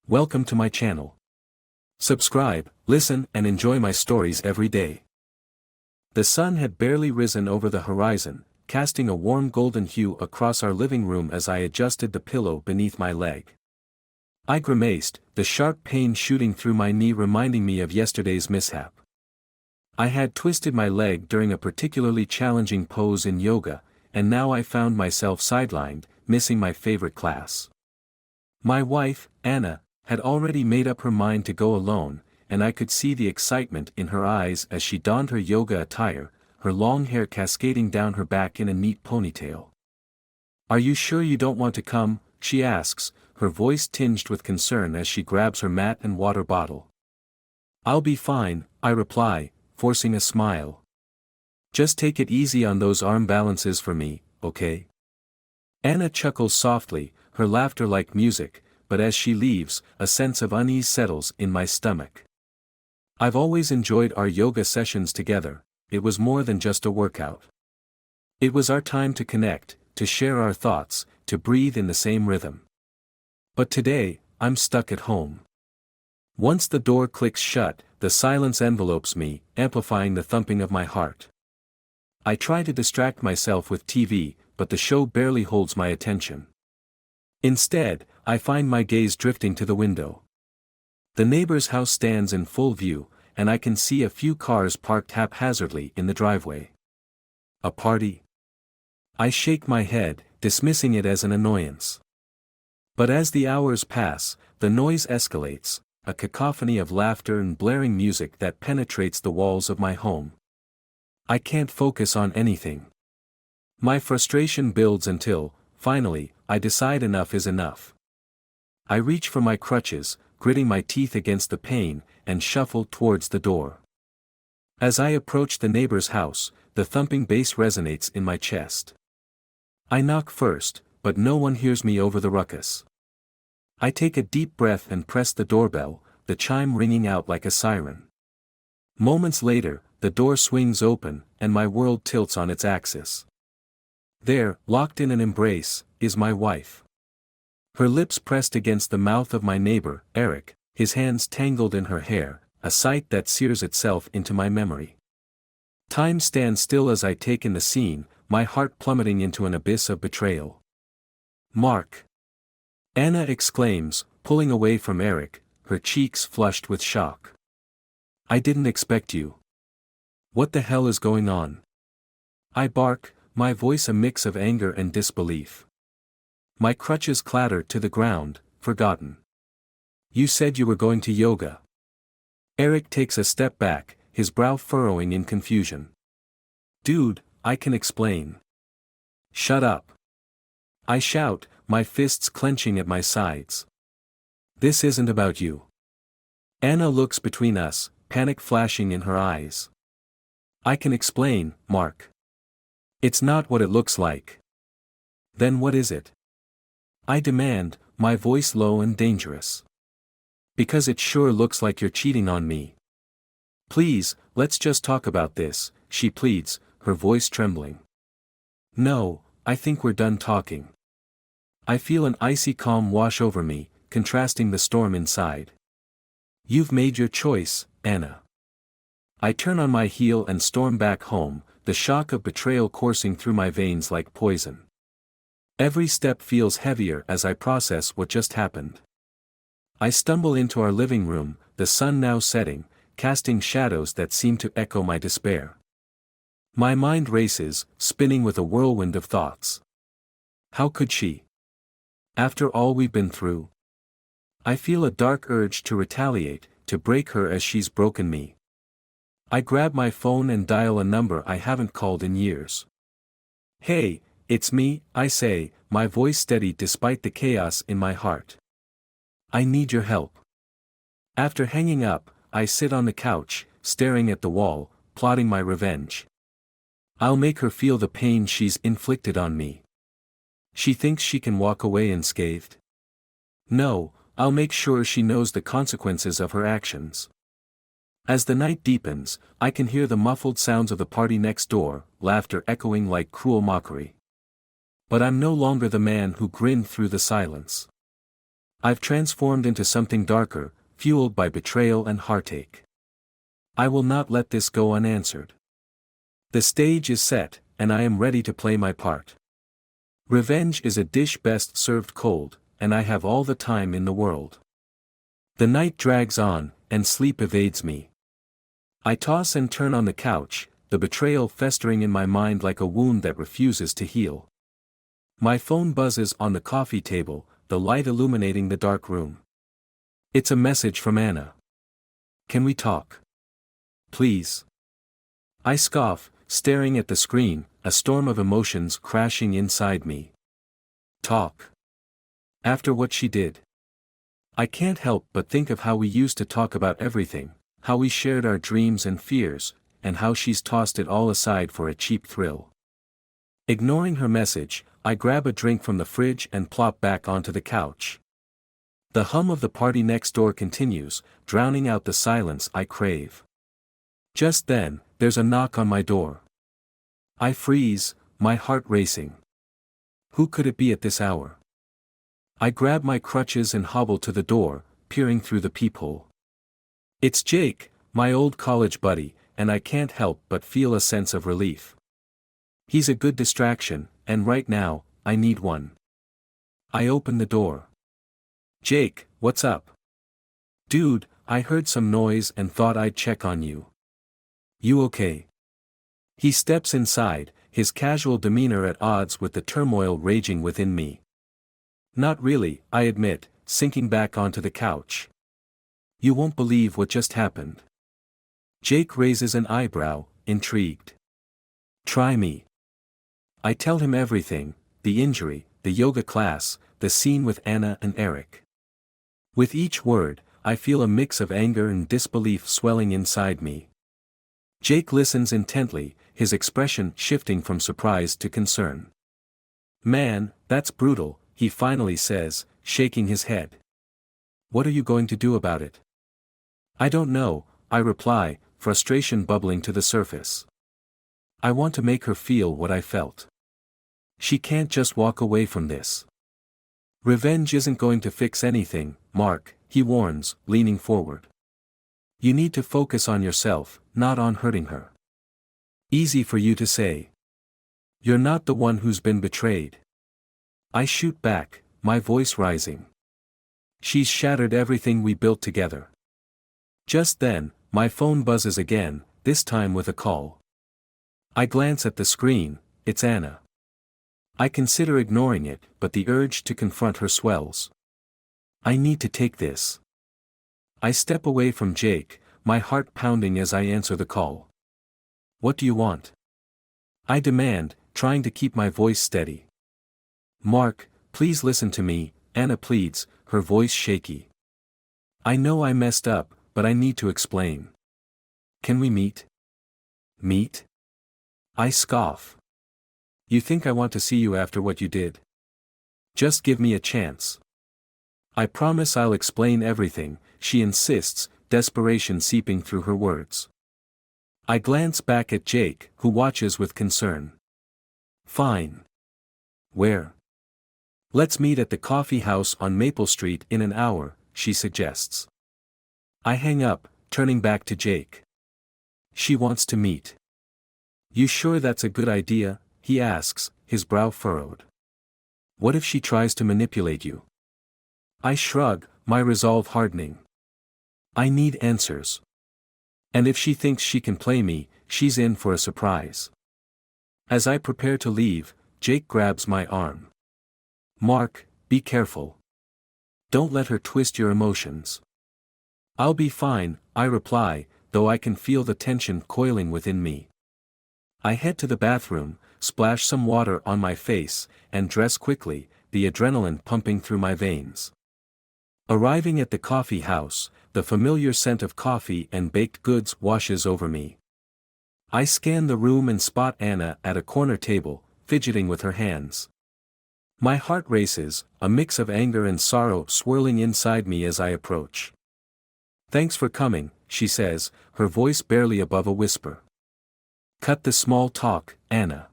Welcome to my channel. Subscribe, listen, and enjoy my stories every day. The sun had barely risen over the horizon, casting a warm golden hue across our living room as I adjusted the pillow beneath my leg. I grimaced, the sharp pain shooting through my knee reminding me of yesterday's mishap. I had twisted my leg during a particularly challenging pose in yoga, and now I found myself sidelined, missing my favorite class. My wife, Anna, had already made up her mind to go alone, and I could see the excitement in her eyes as she donned her yoga attire, her long hair cascading down her back in a neat ponytail. "Are you sure you don't want to come?" she asks, her voice tinged with concern as she grabs her mat and water bottle. "I'll be fine," I reply, forcing a smile. "Just take it easy on those arm balances for me, okay?" Anna chuckles softly, her laughter like music, but as she leaves, a sense of unease settles in my stomach. I've always enjoyed our yoga sessions together. It was more than just a workout. It was our time to connect, to share our thoughts, to breathe in the same rhythm. But today, I'm stuck at home. Once the door clicks shut, the silence envelopes me, amplifying the thumping of my heart. I try to distract myself with TV, but the show barely holds my attention. Instead, I find my gaze drifting to the window. The neighbor's house stands in full view, and I can see a few cars parked haphazardly in the driveway. A party? I shake my head, dismissing it as an annoyance. But as the hours pass, the noise escalates, a cacophony of laughter and blaring music that penetrates the walls of my home. I can't focus on anything. My frustration builds until, finally, I decide enough is enough. I reach for my crutches, gritting my teeth against the pain, and shuffle towards the door. As I approach the neighbor's house, the thumping bass resonates in my chest. I knock first, but no one hears me over the ruckus. I take a deep breath and press the doorbell, the chime ringing out like a siren. Moments later, the door swings open, and my world tilts on its axis. There, locked in an embrace, is my wife. Her lips pressed against the mouth of my neighbor, Eric, his hands tangled in her hair, a sight that sears itself into my memory. Time stands still as I take in the scene, my heart plummeting into an abyss of betrayal. "Mark!" Anna exclaims, pulling away from Eric, her cheeks flushed with shock. "I didn't expect you. What the hell is going on?" I bark, my voice a mix of anger and disbelief. My crutches clatter to the ground, forgotten. "You said you were going to yoga." Eric takes a step back, his brow furrowing in confusion. "Dude, I can explain." "Shut up." I shout, my fists clenching at my sides. "This isn't about you." Anna looks between us, panic flashing in her eyes. "I can explain, Mark. It's not what it looks like." "Then what is it?" I demand, my voice low and dangerous. "Because it sure looks like you're cheating on me." "Please, let's just talk about this," she pleads, her voice trembling. "No, I think we're done talking." I feel an icy calm wash over me, contrasting the storm inside. "You've made your choice, Anna." I turn on my heel and storm back home, the shock of betrayal coursing through my veins like poison. Every step feels heavier as I process what just happened. I stumble into our living room, the sun now setting, casting shadows that seem to echo my despair. My mind races, spinning with a whirlwind of thoughts. How could she? After all we've been through? I feel a dark urge to retaliate, to break her as she's broken me. I grab my phone and dial a number I haven't called in years. "Hey, it's me," I say, my voice steady despite the chaos in my heart. "I need your help." After hanging up, I sit on the couch, staring at the wall, plotting my revenge. I'll make her feel the pain she's inflicted on me. She thinks she can walk away unscathed? No, I'll make sure she knows the consequences of her actions. As the night deepens, I can hear the muffled sounds of the party next door, laughter echoing like cruel mockery. But I'm no longer the man who grinned through the silence. I've transformed into something darker, fueled by betrayal and heartache. I will not let this go unanswered. The stage is set, and I am ready to play my part. Revenge is a dish best served cold, and I have all the time in the world. The night drags on, and sleep evades me. I toss and turn on the couch, the betrayal festering in my mind like a wound that refuses to heal. My phone buzzes on the coffee table, the light illuminating the dark room. It's a message from Anna. Can we talk? Please. I scoff, staring at the screen, a storm of emotions crashing inside me. Talk. After what she did. I can't help but think of how we used to talk about everything, how we shared our dreams and fears, and how she's tossed it all aside for a cheap thrill. Ignoring her message, I grab a drink from the fridge and plop back onto the couch. The hum of the party next door continues, drowning out the silence I crave. Just then, there's a knock on my door. I freeze, my heart racing. Who could it be at this hour? I grab my crutches and hobble to the door, peering through the peephole. It's Jake, my old college buddy, and I can't help but feel a sense of relief. He's a good distraction, and right now, I need one. I open the door. Jake, what's up? Dude, I heard some noise and thought I'd check on you. You okay? He steps inside, his casual demeanor at odds with the turmoil raging within me. Not really, I admit, sinking back onto the couch. You won't believe what just happened. Jake raises an eyebrow, intrigued. Try me. I tell him everything, the injury, the yoga class, the scene with Anna and Eric. With each word, I feel a mix of anger and disbelief swelling inside me. Jake listens intently, his expression shifting from surprise to concern. Man, that's brutal, he finally says, shaking his head. What are you going to do about it? I don't know, I reply, frustration bubbling to the surface. I want to make her feel what I felt. She can't just walk away from this. Revenge isn't going to fix anything, Mark, he warns, leaning forward. You need to focus on yourself, not on hurting her. Easy for you to say. You're not the one who's been betrayed. I shoot back, my voice rising. She's shattered everything we built together. Just then, my phone buzzes again, this time with a call. I glance at the screen, it's Anna. I consider ignoring it, but the urge to confront her swells. I need to take this. I step away from Jake, my heart pounding as I answer the call. What do you want? I demand, trying to keep my voice steady. Mark, please listen to me, Anna pleads, her voice shaky. I know I messed up, but I need to explain. Can we meet? Meet? I scoff. You think I want to see you after what you did? Just give me a chance. I promise I'll explain everything, she insists, desperation seeping through her words. I glance back at Jake, who watches with concern. Fine. Where? Let's meet at the coffee house on Maple Street in an hour, she suggests. I hang up, turning back to Jake. She wants to meet. You sure that's a good idea? He asks, his brow furrowed. What if she tries to manipulate you? I shrug, my resolve hardening. I need answers. And if she thinks she can play me, she's in for a surprise. As I prepare to leave, Jake grabs my arm. Mark, be careful. Don't let her twist your emotions. I'll be fine, I reply, though I can feel the tension coiling within me. I head to the bathroom, splash some water on my face, and dress quickly, the adrenaline pumping through my veins. Arriving at the coffee house, the familiar scent of coffee and baked goods washes over me. I scan the room and spot Anna at a corner table, fidgeting with her hands. My heart races, a mix of anger and sorrow swirling inside me as I approach. Thanks for coming, she says, her voice barely above a whisper. Cut the small talk, Anna.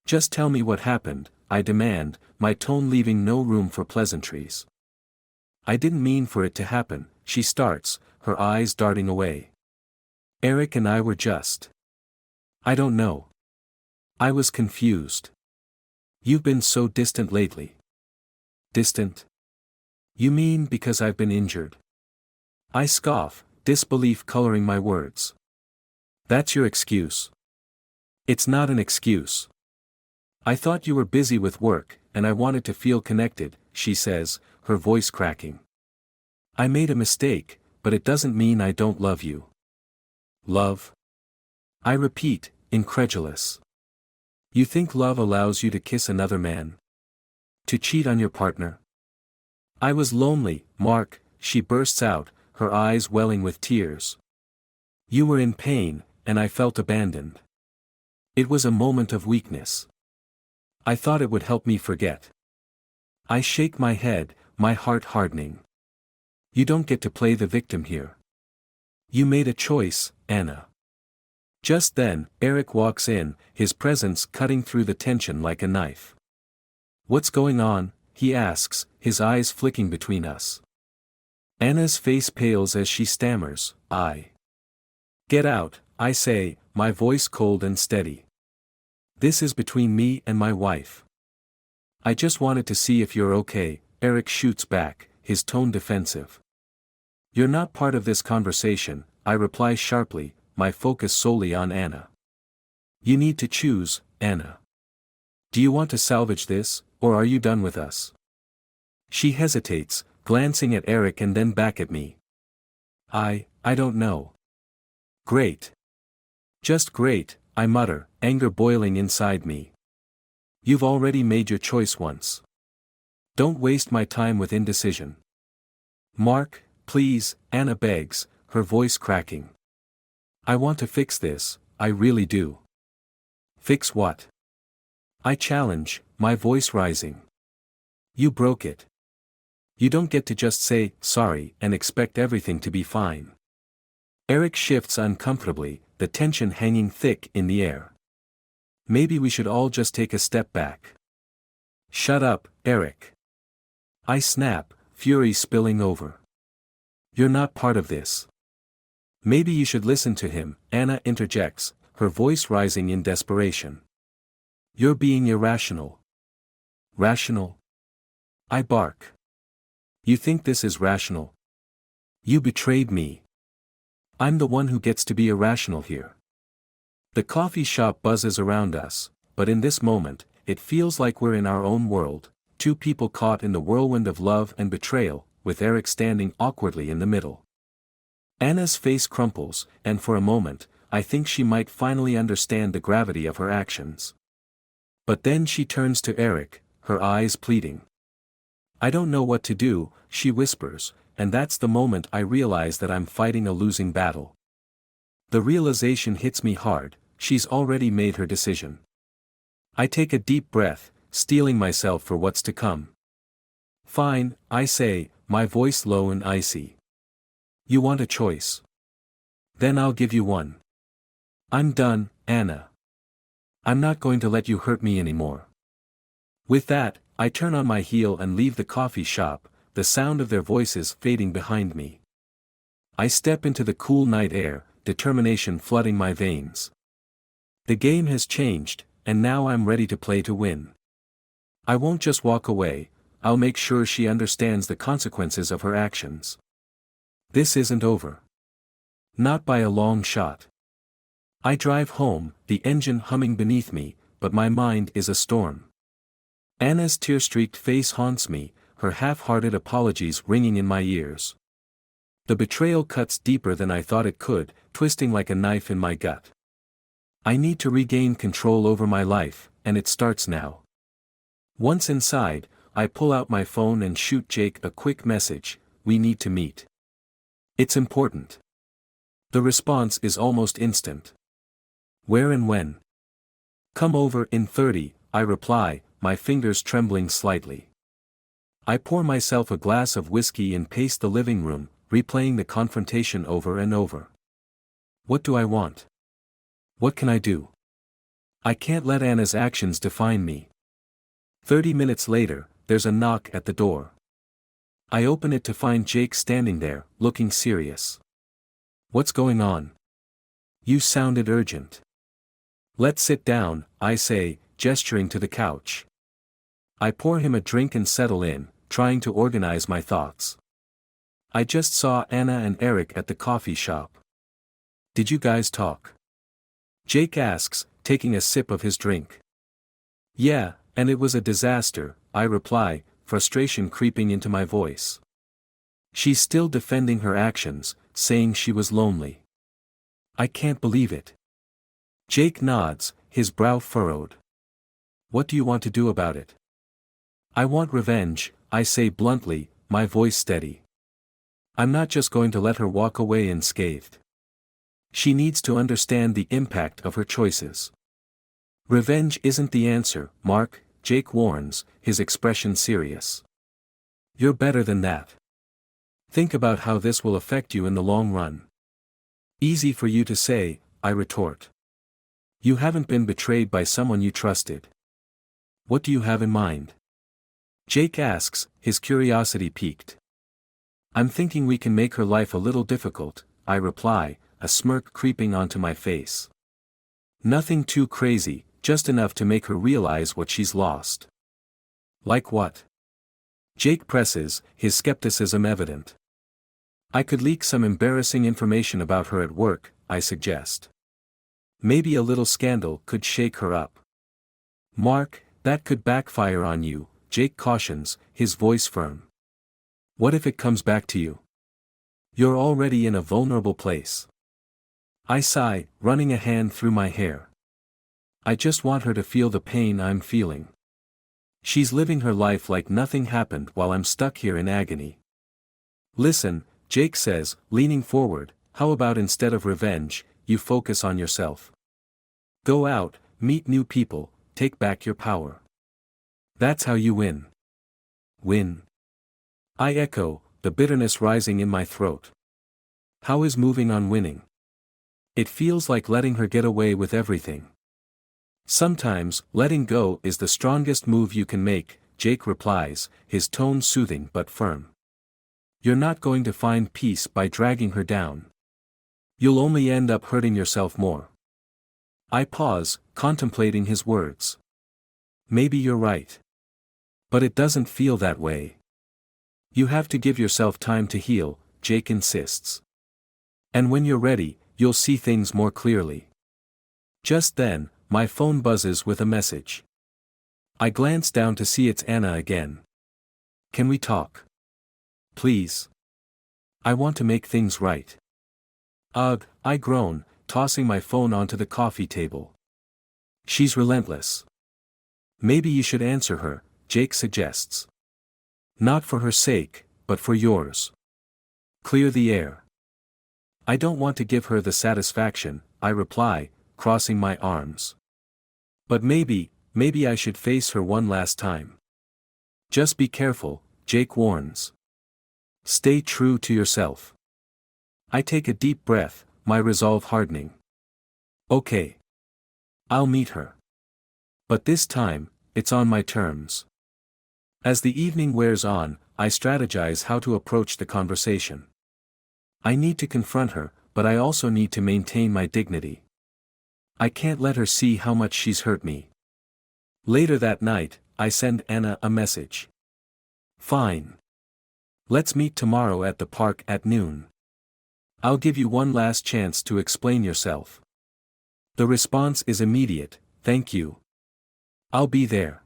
Just tell me what happened, I demand, my tone leaving no room for pleasantries. I didn't mean for it to happen, she starts, her eyes darting away. Eric and I were just. I don't know. I was confused. You've been so distant lately. Distant? You mean because I've been injured? I scoff, disbelief coloring my words. That's your excuse. It's not an excuse. I thought you were busy with work, and I wanted to feel connected, she says, her voice cracking. I made a mistake, but it doesn't mean I don't love you. Love? I repeat, incredulous. You think love allows you to kiss another man? To cheat on your partner? I was lonely, Mark, she bursts out, her eyes welling with tears. You were in pain, and I felt abandoned. It was a moment of weakness. I thought it would help me forget. I shake my head, my heart hardening. You don't get to play the victim here. You made a choice, Anna. Just then, Eric walks in, his presence cutting through the tension like a knife. What's going on? He asks, his eyes flicking between us. Anna's face pales as she stammers, Get out, I say, my voice cold and steady. This is between me and my wife. I just wanted to see if you're okay, Eric shoots back, his tone defensive. You're not part of this conversation, I reply sharply, my focus solely on Anna. You need to choose, Anna. Do you want to salvage this, or are you done with us? She hesitates, glancing at Eric and then back at me. I don't know. Great. Just great, I mutter, anger boiling inside me. You've already made your choice once. Don't waste my time with indecision. Mark, please, Anna begs, her voice cracking. I want to fix this, I really do. Fix what? I challenge, my voice rising. You broke it. You don't get to just say, sorry, and expect everything to be fine. Eric shifts uncomfortably, the tension hanging thick in the air. Maybe we should all just take a step back. Shut up, Eric. I snap, fury spilling over. You're not part of this. Maybe you should listen to him, Anna interjects, her voice rising in desperation. You're being irrational. Rational? I bark. You think this is rational? You betrayed me. I'm the one who gets to be irrational here. The coffee shop buzzes around us, but in this moment, it feels like we're in our own world, two people caught in the whirlwind of love and betrayal, with Eric standing awkwardly in the middle. Anna's face crumples, and for a moment, I think she might finally understand the gravity of her actions. But then she turns to Eric, her eyes pleading. I don't know what to do, she whispers, and that's the moment I realize that I'm fighting a losing battle. The realization hits me hard, she's already made her decision. I take a deep breath, steeling myself for what's to come. Fine, I say, my voice low and icy. You want a choice? Then I'll give you one. I'm done, Anna. I'm not going to let you hurt me anymore. With that, I turn on my heel and leave the coffee shop, the sound of their voices fading behind me. I step into the cool night air, determination flooding my veins. The game has changed, and now I'm ready to play to win. I won't just walk away, I'll make sure she understands the consequences of her actions. This isn't over. Not by a long shot. I drive home, the engine humming beneath me, but my mind is a storm. Anna's tear-streaked face haunts me, her half-hearted apologies ringing in my ears. The betrayal cuts deeper than I thought it could, twisting like a knife in my gut. I need to regain control over my life, and it starts now. Once inside, I pull out my phone and shoot Jake a quick message, we need to meet. It's important. The response is almost instant. Where and when? Come over in 30, I reply, my fingers trembling slightly. I pour myself a glass of whiskey and pace the living room, replaying the confrontation over and over. What do I want? What can I do? I can't let Anna's actions define me. 30 minutes later, there's a knock at the door. I open it to find Jake standing there, looking serious. What's going on? You sounded urgent. Let's sit down, I say, gesturing to the couch. I pour him a drink and settle in, trying to organize my thoughts. I just saw Anna and Eric at the coffee shop. Did you guys talk? Jake asks, taking a sip of his drink. Yeah, and it was a disaster, I reply, frustration creeping into my voice. She's still defending her actions, saying she was lonely. I can't believe it. Jake nods, his brow furrowed. What do you want to do about it? I want revenge, I say bluntly, my voice steady. I'm not just going to let her walk away unscathed. She needs to understand the impact of her choices. Revenge isn't the answer, Mark, Jake warns, his expression serious. You're better than that. Think about how this will affect you in the long run. Easy for you to say, I retort. You haven't been betrayed by someone you trusted. What do you have in mind? Jake asks, his curiosity piqued. I'm thinking we can make her life a little difficult, I reply, a smirk creeping onto my face. Nothing too crazy, just enough to make her realize what she's lost. Like what? Jake presses, his skepticism evident. I could leak some embarrassing information about her at work, I suggest. Maybe a little scandal could shake her up. Mark, that could backfire on you, Jake cautions, his voice firm. What if it comes back to you? You're already in a vulnerable place. I sigh, running a hand through my hair. I just want her to feel the pain I'm feeling. She's living her life like nothing happened while I'm stuck here in agony. Listen, Jake says, leaning forward, how about instead of revenge, you focus on yourself? Go out, meet new people, take back your power. That's how you win. Win. I echo, the bitterness rising in my throat. How is moving on winning? It feels like letting her get away with everything. Sometimes, letting go is the strongest move you can make, Jake replies, his tone soothing but firm. You're not going to find peace by dragging her down. You'll only end up hurting yourself more. I pause, contemplating his words. Maybe you're right. But it doesn't feel that way. You have to give yourself time to heal, Jake insists. And when you're ready, you'll see things more clearly. Just then, my phone buzzes with a message. I glance down to see it's Anna again. Can we talk? Please. I want to make things right. Ugh, I groan, tossing my phone onto the coffee table. She's relentless. Maybe you should answer her, Jake suggests. Not for her sake, but for yours. Clear the air. I don't want to give her the satisfaction, I reply, crossing my arms. But maybe I should face her one last time. Just be careful, Jake warns. Stay true to yourself. I take a deep breath, my resolve hardening. Okay. I'll meet her. But this time, it's on my terms. As the evening wears on, I strategize how to approach the conversation. I need to confront her, but I also need to maintain my dignity. I can't let her see how much she's hurt me. Later that night, I send Anna a message. Fine. Let's meet tomorrow at the park at noon. I'll give you one last chance to explain yourself. The response is immediate, thank you. I'll be there.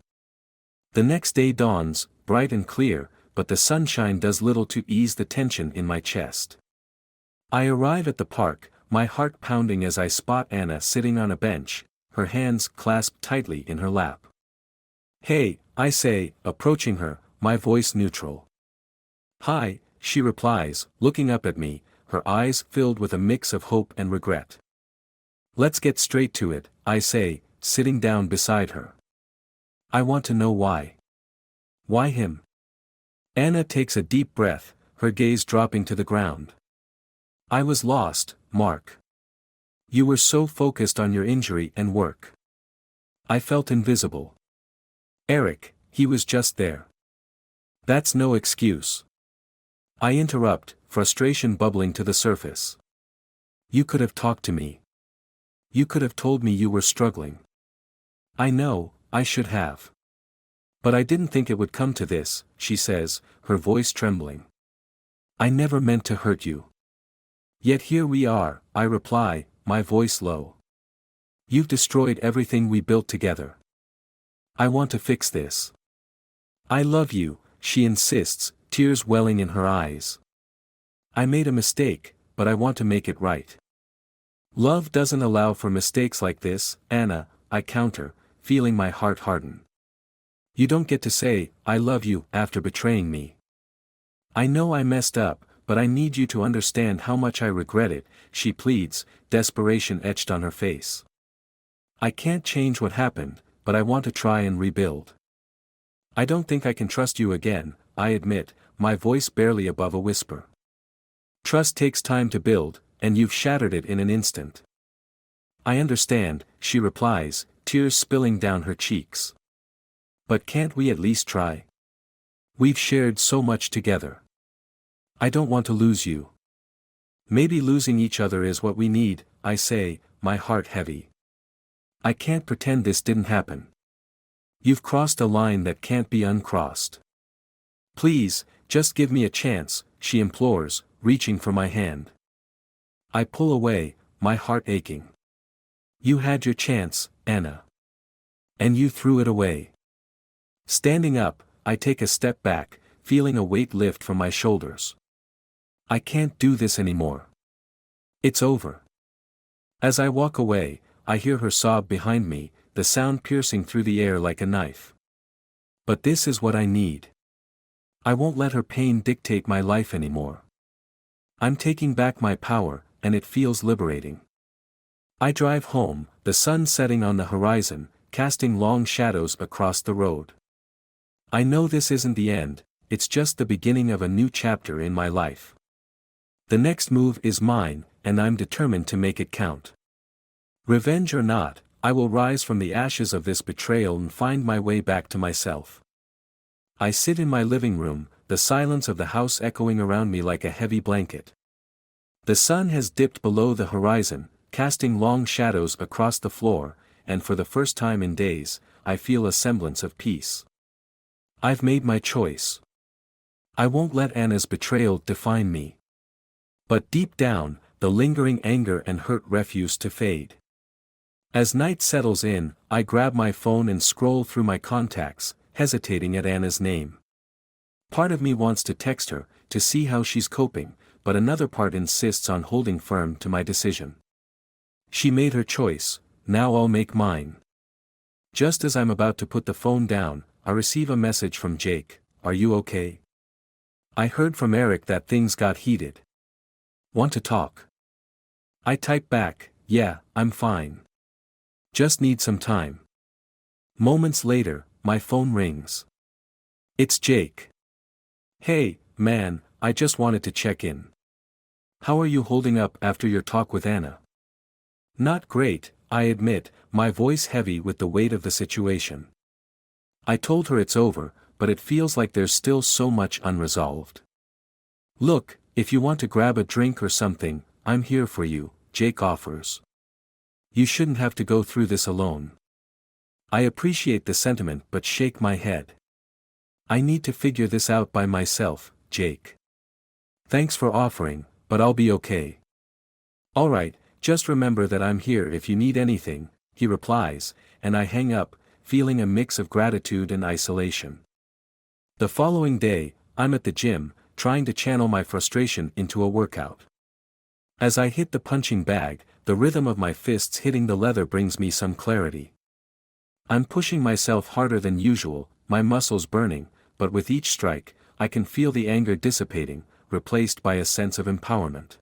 The next day dawns, bright and clear, but the sunshine does little to ease the tension in my chest. I arrive at the park, my heart pounding as I spot Anna sitting on a bench, her hands clasped tightly in her lap. Hey, I say, approaching her, my voice neutral. Hi, she replies, looking up at me, her eyes filled with a mix of hope and regret. Let's get straight to it, I say, sitting down beside her. I want to know why. Why him? Anna takes a deep breath, her gaze dropping to the ground. I was lost, Mark. You were so focused on your injury and work. I felt invisible. Eric, he was just there. That's no excuse. I interrupt, frustration bubbling to the surface. You could have talked to me. You could have told me you were struggling. I know, I should have. But I didn't think it would come to this, she says, her voice trembling. I never meant to hurt you. Yet here we are, I reply, my voice low. You've destroyed everything we built together. I want to fix this. I love you, she insists, tears welling in her eyes. I made a mistake, but I want to make it right. Love doesn't allow for mistakes like this, Anna, I counter, feeling my heart harden. You don't get to say, I love you, after betraying me. I know I messed up, but I need you to understand how much I regret it, she pleads, desperation etched on her face. I can't change what happened, but I want to try and rebuild. I don't think I can trust you again, I admit, my voice barely above a whisper. Trust takes time to build, and you've shattered it in an instant. I understand, she replies, tears spilling down her cheeks. But can't we at least try? We've shared so much together. I don't want to lose you. Maybe losing each other is what we need, I say, my heart heavy. I can't pretend this didn't happen. You've crossed a line that can't be uncrossed. Please, just give me a chance, she implores, reaching for my hand. I pull away, my heart aching. You had your chance, Anna. And you threw it away. Standing up, I take a step back, feeling a weight lift from my shoulders. I can't do this anymore. It's over. As I walk away, I hear her sob behind me, the sound piercing through the air like a knife. But this is what I need. I won't let her pain dictate my life anymore. I'm taking back my power, and it feels liberating. I drive home, the sun setting on the horizon, casting long shadows across the road. I know this isn't the end, it's just the beginning of a new chapter in my life. The next move is mine, and I'm determined to make it count. Revenge or not, I will rise from the ashes of this betrayal and find my way back to myself. I sit in my living room, the silence of the house echoing around me like a heavy blanket. The sun has dipped below the horizon, casting long shadows across the floor, and for the first time in days, I feel a semblance of peace. I've made my choice. I won't let Anna's betrayal define me. But deep down, the lingering anger and hurt refuse to fade. As night settles in, I grab my phone and scroll through my contacts, hesitating at Anna's name. Part of me wants to text her, to see how she's coping, but another part insists on holding firm to my decision. She made her choice, now I'll make mine. Just as I'm about to put the phone down, I receive a message from Jake, "Are you okay? I heard from Eric that things got heated. Want to talk?" I type back, "Yeah, I'm fine. Just need some time." Moments later, my phone rings. It's Jake. "Hey, man, I just wanted to check in. How are you holding up after your talk with Anna?" "Not great," I admit, my voice heavy with the weight of the situation. I told her it's over, but it feels like there's still so much unresolved. "Look, if you want to grab a drink or something, I'm here for you," Jake offers. "You shouldn't have to go through this alone." I appreciate the sentiment but shake my head. "I need to figure this out by myself, Jake. Thanks for offering, but I'll be okay." "Alright, just remember that I'm here if you need anything," he replies, and I hang up, feeling a mix of gratitude and isolation. The following day, I'm at the gym, trying to channel my frustration into a workout. As I hit the punching bag, the rhythm of my fists hitting the leather brings me some clarity. I'm pushing myself harder than usual, my muscles burning, but with each strike, I can feel the anger dissipating, replaced by a sense of empowerment.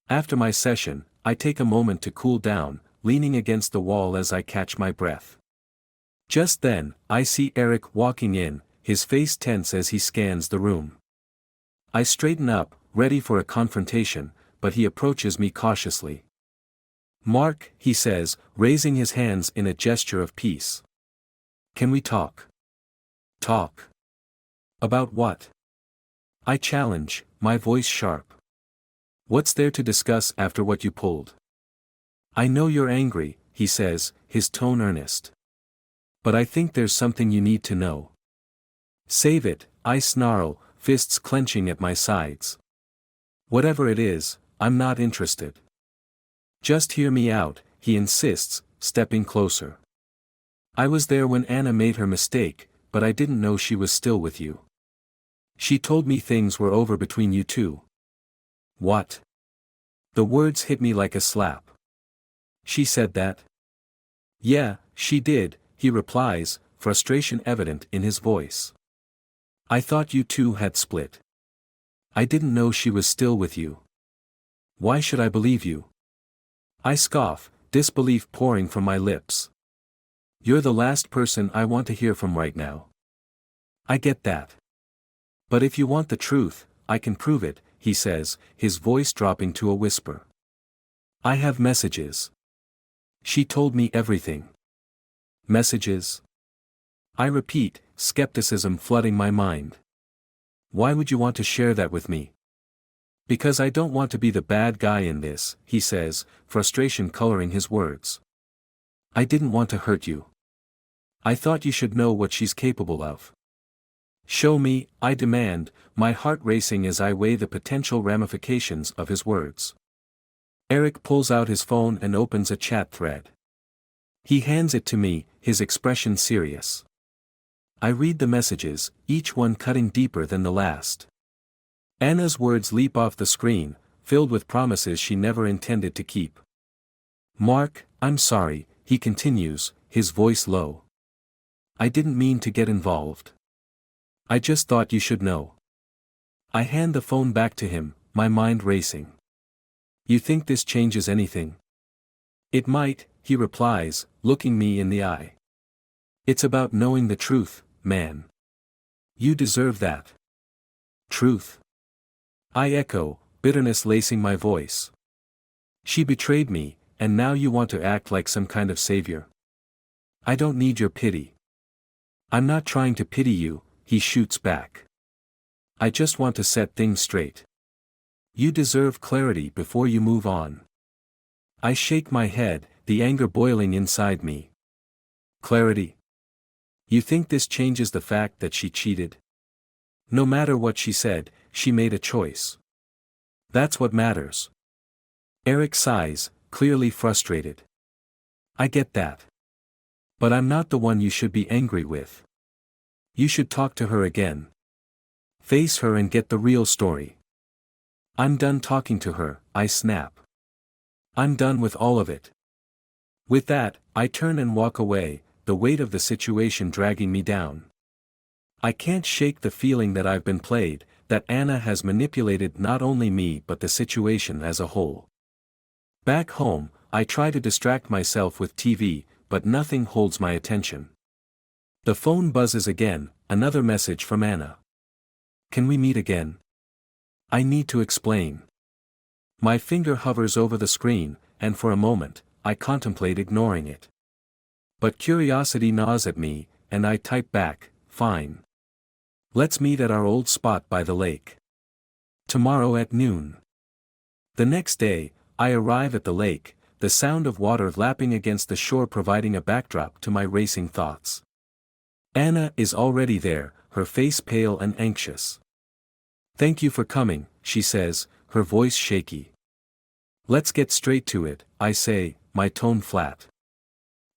After my session, I take a moment to cool down, leaning against the wall as I catch my breath. Just then, I see Eric walking in, his face tense as he scans the room. I straighten up, ready for a confrontation, but he approaches me cautiously. "Mark," he says, raising his hands in a gesture of peace. "Can we talk?" "Talk? About what?" I challenge, my voice sharp. What's there to discuss after what you pulled? I know you're angry, he says, his tone earnest. But I think there's something you need to know. Save it, I snarl, fists clenching at my sides. Whatever it is, I'm not interested. Just hear me out, he insists, stepping closer. I was there when Anna made her mistake, but I didn't know she was still with you. She told me things were over between you two. What? The words hit me like a slap. She said that? Yeah, she did, he replies, frustration evident in his voice. I thought you two had split. I didn't know she was still with you. Why should I believe you? I scoff, disbelief pouring from my lips. You're the last person I want to hear from right now. I get that. But if you want the truth, I can prove it, he says, his voice dropping to a whisper. I have messages. She told me everything. Messages? I repeat, skepticism flooding my mind. Why would you want to share that with me? Because I don't want to be the bad guy in this, he says, frustration coloring his words. I didn't want to hurt you. I thought you should know what she's capable of. Show me, I demand, my heart racing as I weigh the potential ramifications of his words. Eric pulls out his phone and opens a chat thread. He hands it to me, his expression serious. I read the messages, each one cutting deeper than the last. Anna's words leap off the screen, filled with promises she never intended to keep. Mark, I'm sorry, he continues, his voice low. I didn't mean to get involved. I just thought you should know. I hand the phone back to him, my mind racing. You think this changes anything? It might, he replies, looking me in the eye. It's about knowing the truth, man. You deserve that. Truth. I echo, bitterness lacing my voice. She betrayed me, and now you want to act like some kind of savior. I don't need your pity. I'm not trying to pity you, he shoots back. I just want to set things straight. You deserve clarity before you move on. I shake my head, the anger boiling inside me. Clarity? You think this changes the fact that she cheated? No matter what she said, she made a choice. That's what matters. Eric sighs, clearly frustrated. I get that. But I'm not the one you should be angry with. You should talk to her again. Face her and get the real story. I'm done talking to her, I snap. I'm done with all of it. With that, I turn and walk away, the weight of the situation dragging me down. I can't shake the feeling that I've been played, that Anna has manipulated not only me but the situation as a whole. Back home, I try to distract myself with TV, but nothing holds my attention. The phone buzzes again, another message from Anna. Can we meet again? I need to explain. My finger hovers over the screen, and for a moment, I contemplate ignoring it. But curiosity gnaws at me, and I type back, fine. Let's meet at our old spot by the lake. Tomorrow at noon. The next day, I arrive at the lake, the sound of water lapping against the shore providing a backdrop to my racing thoughts. Anna is already there, her face pale and anxious. Thank you for coming, she says, her voice shaky. Let's get straight to it, I say, my tone flat.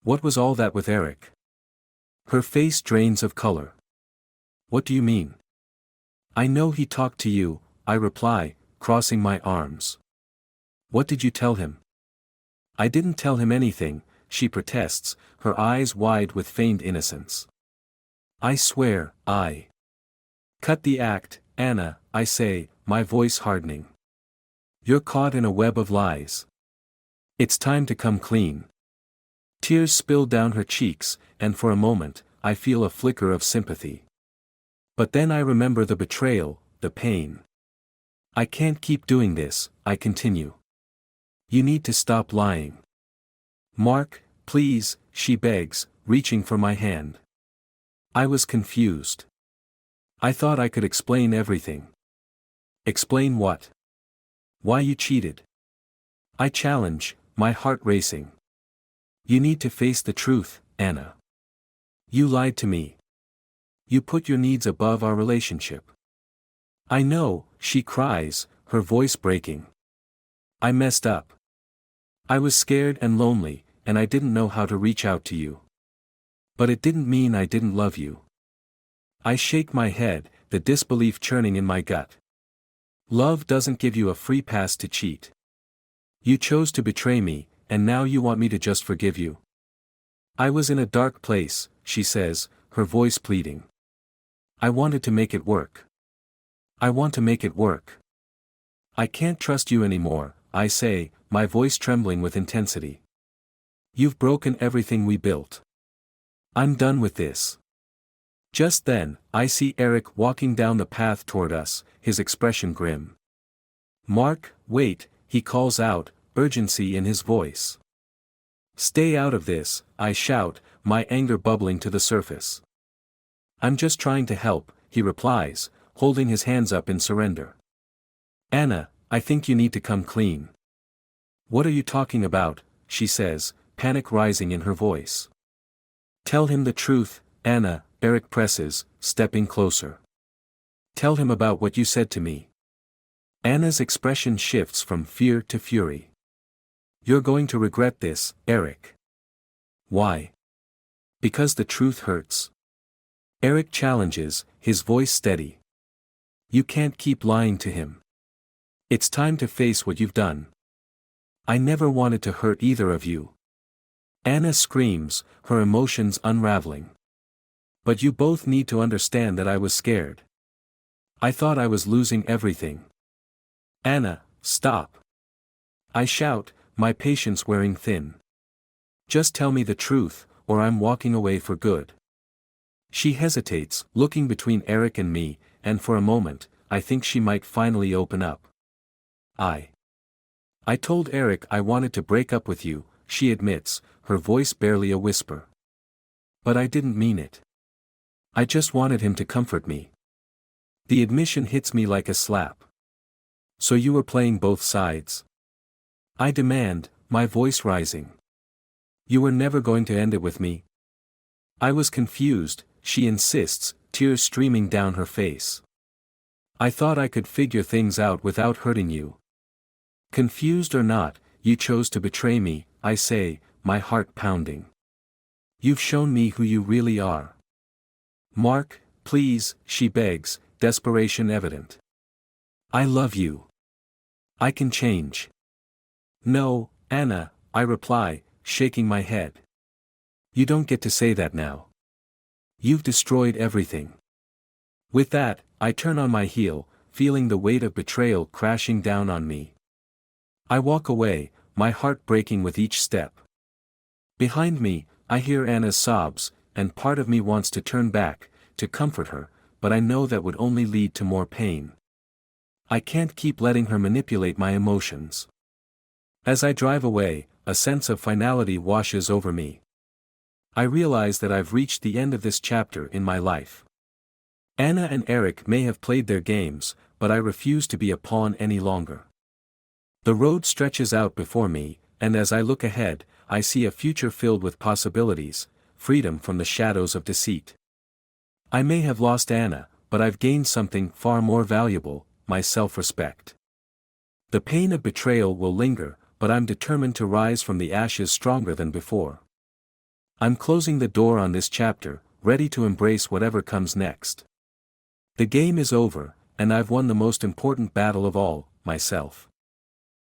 What was all that with Eric? Her face drains of color. What do you mean? I know he talked to you, I reply, crossing my arms. What did you tell him? I didn't tell him anything, she protests, her eyes wide with feigned innocence. I swear, I. Cut the act, Anna, I say, my voice hardening. You're caught in a web of lies. It's time to come clean. Tears spill down her cheeks, and for a moment, I feel a flicker of sympathy. But then I remember the betrayal, the pain. I can't keep doing this, I continue. You need to stop lying. Mark, please, she begs, reaching for my hand. I was confused. I thought I could explain everything. Explain what? Why you cheated? I challenge, my heart racing. You need to face the truth, Anna. You lied to me. You put your needs above our relationship. I know, she cries, her voice breaking. I messed up. I was scared and lonely, and I didn't know how to reach out to you. But it didn't mean I didn't love you. I shake my head, the disbelief churning in my gut. Love doesn't give you a free pass to cheat. You chose to betray me, and now you want me to just forgive you. I was in a dark place, she says, her voice pleading. I wanted to make it work. I want to make it work. I can't trust you anymore, I say, my voice trembling with intensity. You've broken everything we built. I'm done with this. Just then, I see Eric walking down the path toward us, his expression grim. Mark, wait, he calls out, urgency in his voice. Stay out of this, I shout, my anger bubbling to the surface. I'm just trying to help, he replies, holding his hands up in surrender. Anna, I think you need to come clean. What are you talking about, she says, panic rising in her voice. Tell him the truth, Anna, Eric presses, stepping closer. Tell him about what you said to me. Anna's expression shifts from fear to fury. You're going to regret this, Eric. Why? Because the truth hurts. Eric challenges, his voice steady. You can't keep lying to him. It's time to face what you've done. I never wanted to hurt either of you. Anna screams, her emotions unraveling. But you both need to understand that I was scared. I thought I was losing everything. Anna, stop. I shout, my patience wearing thin. Just tell me the truth, or I'm walking away for good. She hesitates, looking between Eric and me, and for a moment, I think she might finally open up. I told Eric I wanted to break up with you, she admits, her voice barely a whisper. But I didn't mean it. I just wanted him to comfort me. The admission hits me like a slap. So you were playing both sides? I demand, my voice rising. You were never going to end it with me? I was confused, she insists, tears streaming down her face. I thought I could figure things out without hurting you. Confused or not, you chose to betray me, I say, my heart pounding. You've shown me who you really are. Mark, please, she begs, desperation evident. I love you. I can change. No, Anna, I reply, shaking my head. You don't get to say that now. You've destroyed everything. With that, I turn on my heel, feeling the weight of betrayal crashing down on me. I walk away, my heart breaking with each step. Behind me, I hear Anna's sobs, and part of me wants to turn back, to comfort her, but I know that would only lead to more pain. I can't keep letting her manipulate my emotions. As I drive away, a sense of finality washes over me. I realize that I've reached the end of this chapter in my life. Anna and Eric may have played their games, but I refuse to be a pawn any longer. The road stretches out before me, and as I look ahead, I see a future filled with possibilities, freedom from the shadows of deceit. I may have lost Anna, but I've gained something far more valuable, my self-respect. The pain of betrayal will linger, but I'm determined to rise from the ashes stronger than before. I'm closing the door on this chapter, ready to embrace whatever comes next. The game is over, and I've won the most important battle of all, myself.